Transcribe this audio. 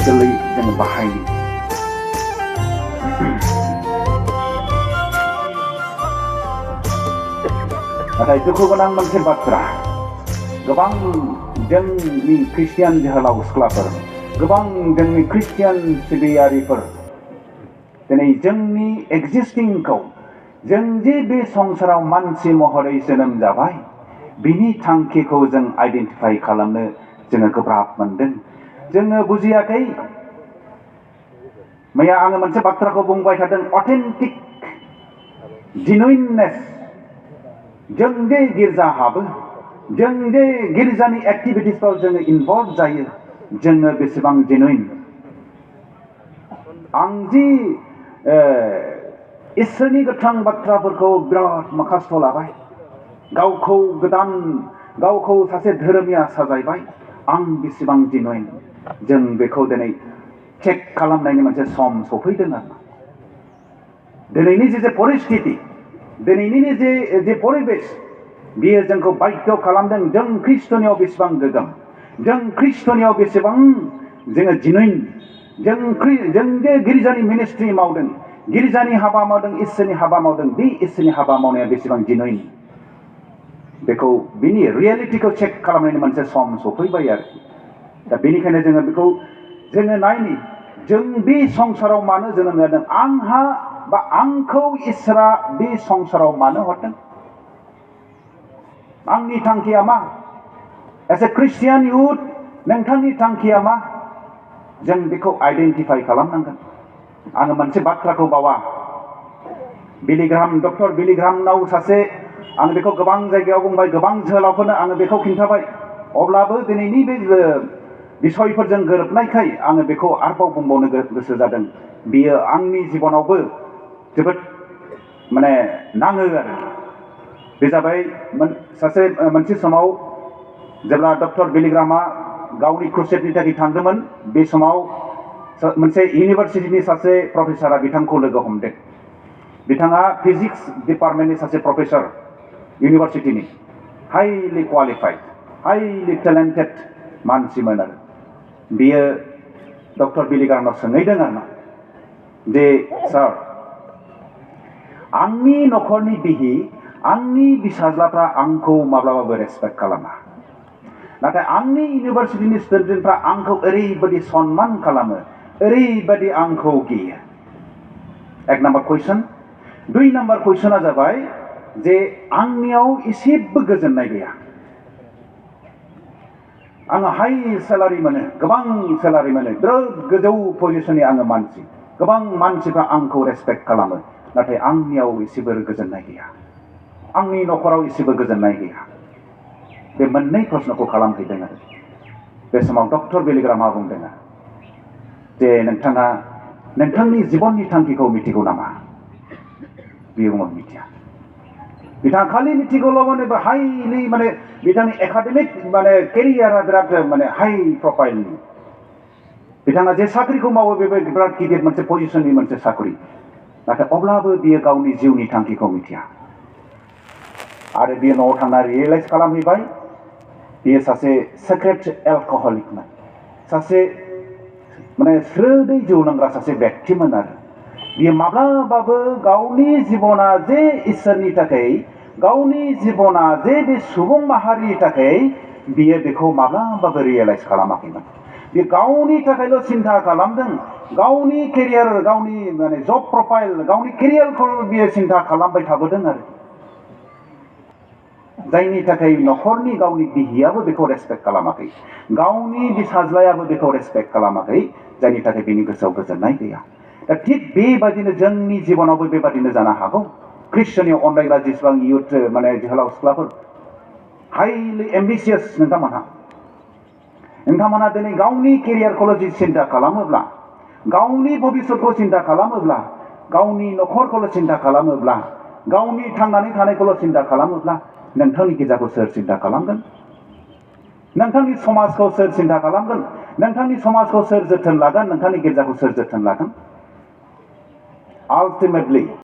practically जोङो बाहायो। नाथाय दुखु गोनां मोनसे बाथ्रा, गोबां जोंनि ख्रिस्टियान जोहोलाव सिख्लाफोर, गोबां जोंनि ख्रिस्टियान सिबियारिफोर दिनै जोंनि एक्जिस्टिंखौ, जों जे बे संसाराव मानसि महरै जोनोम जाबाय, बिनि थांखिखौ जों आइडेन्टिफाइ खालामनो जोङो गोब्राब मोनदों। जोङो बुजियाखै। मैया आङो मोनसे बाथ्राखौ बुंबाय थादों, अथेन्टिक जेनुइननेस। जों जे गिर्जा हाबो, जों जे गिर्जानि एक्टिभिटिसफ्राव जोङो इनभल्भ जायो, जोङो बेसेबां जेनुइन। आं जि इसोरनि गोथां बाथ्राफोरखौ बिराद माखास्थ' लाबाय, गावखौ सासे धोरोमिया साजायबाय, आं बेसेबां जेनुइन, जों बेखौ दिनै चेक खालामनायनि मोनसे सम सफैदों आरो। दिनैनि जे परिस्थिति, दिनैनि जे परिबेस, बियो जोंखौ बाध्य खालामदों जों ख्रिस्टनियाव बेसेबां गोगोम, जों ख्रिस्टनियाव बेसेबां जोङो जेनुइन, जों जे गिर्जानि मिनिस्ट्रि मावदों, गिर्जानि हाबा मावदों, इसोरनि हाबा मावदों, बे इसोरनि हाबा मावनाया बेसेबां जेनुइन, बेखौ बिनि रियेलिटिखौ चेक खालामनायनि मोनसे सम सफैबाय आरोखि। दा बेनिखायनो जोङो बेखौ जोङो नायनि, जों बे संसाराव मानो जोनोम जादों, आंहा बा आंखौ इसोरा बे संसाराव मानो हरदों, आंनि थांखिया मा, एज ए ख्रिस्टियान इउथ नोंथांनि थांखिया मा, जों बेखौ आइडेन्टिफाइ खालामनांगोन। आङो मोनसे बाथ्राखौ बावा, डक्टर बिली ग्राहामनाव सासे, आं बेखौ गोबां जायगायाव बुंबाय, गोबां जोहोलावफोरनो आङो बेखौ खिन्थाबाय, अब्लाबो दिनैनि बे बिसयफोरजों गोरोबनायखाय आङो बेखौ आरोबाव बुंबावनो गोसो जादों। बियो आंनि जिबनावबो जोबोद नाङो आरो। बे जाबाय मोनसे समाव जेब्ला डक्टर बिली ग्राहामा गावनि क्रुसेडनि थाखाय थांदोंमोन, बे समाव मोनसे इउनिभारसिटिनि सासे प्रफेसारा बिथांखौ लोगो हमदों। बिथाङा फिजिक्स डिपार्टमेन्टनि सासे प्रफेसर, इउनिभारसिटिनि, हाइलि क्वालिफाइड, हाइलि टेलेन्टेड मानसिमोन आरो। बियो डक्टर बिली ग्राहामनाव सोंहैदों आरो जे सार, आंनि न'खरनि बिहि, आंनि फिसाज्लाफ्रा आंखौ माब्लाबाबो रेसपेक्ट खालामा, नाथाय आंनि इउनिभारसिटिनि स्टुडेन्टफ्रा आंखौ ओरैबायदि सनमान खालामो, ओरैबायदि आंखौ गियो। एक नाम्बार कुइसन। 2 नाम्बार कुइसना जाबाय जे आंनियाव एसेबो गोजोननाय गैया। आङो हाइ सेलारि मोनो, गोबां सेलारि मोनो, बिराद गोजौ पजिशननि आङो मानसि, गोबां मानसिफ्रा आंखौ रेसपेक्ट खालामो, नाथाय आंनियाव एसेबो गोजोननाय गैया, आंनि न'खराव एसेबो गोजोननाय गैया। बे मोननै प्रश्नखौ खालामहैदों आरो। बे समाव डक्टर बिली ग्राहामा बुंदों जे नोंथाङा नोंथांनि जिबननि थांखिखौ मिथिगौ नामा? बियो बुङो मिथिया। बिथाङा खालि मिथिगौल' हाइलि बिथांनि एकाडेमिक केरियारा बिराद हाइ प्रफाइलनि। बिथाङा जे साख्रिखौ मावो बेबो बिराद गिदिर मोनसे पजिशननि मोनसे साख्रि, नाथाय अब्लाबो बियो गावनि जिउनि थांखिखौ मिथिया। आरो बियो न'आव थांना रियेलाइज खालामहैबाय, बियो सासे सिक्रेट एलकहलिकमोन, सासे स्रोदै जौ लोंग्रा सासे व्यक्तिमोन आरो। बियो माब्लाबाबो गावनि जिबना जे इसोरनि थाखाय, गावनि जिबना जे बे सुबुं माहारिनि थाखाय, बियो बेखौ माब्लाबाबो रियेलाइज खालामाखैमोन। बियो गावनि थाखायल' सिन्था खालामदों, गावनि केरियार, गावनि जब प्रफाइल, गावनि केरियारखौ बियो सिन्था खालामबाय थाबोदों आरो। जायनि थाखाय न'खरनि गावनि बिहियाबो बेखौ रेसपेक्ट खालामाखै, गावनि फिसाज्लायाबो बेखौ रेसपेक्ट खालामाखै, जायनि थाखाय बिनि गोसोआव गोजोननाय गैया। दा थिग बेबादिनो जोंनि जिबनावबो बेबादिनो जानो हागौ। ख्रिस्टनियाव अनलायग्रा जेसेबां इयुथ जोहोलाव सिख्लाफोर, हाइलि एम्बिशियास नोंथांमोनहा दिनै गावनि केरियारखौल' सिन्था खालामोब्ला, गावनि भबिसतखौ सिन्था खालामोब्ला, गावनि न'खरखौल' सिन्था खालामोब्ला, गावनि थांनानै थानायखौल' सिन्था खालामोब्ला, नोंथांनि गिर्जाखौ सोर सिन्था खालामगोन? नोंथांनि समाजखौ सोर सिन्था खालामगोन? नोंथांनि समाजखौ सोर जोथोन लागोन? नोंथांनि गिर्जाखौ सोर जोथोन लागोन? आल्टिमेटलि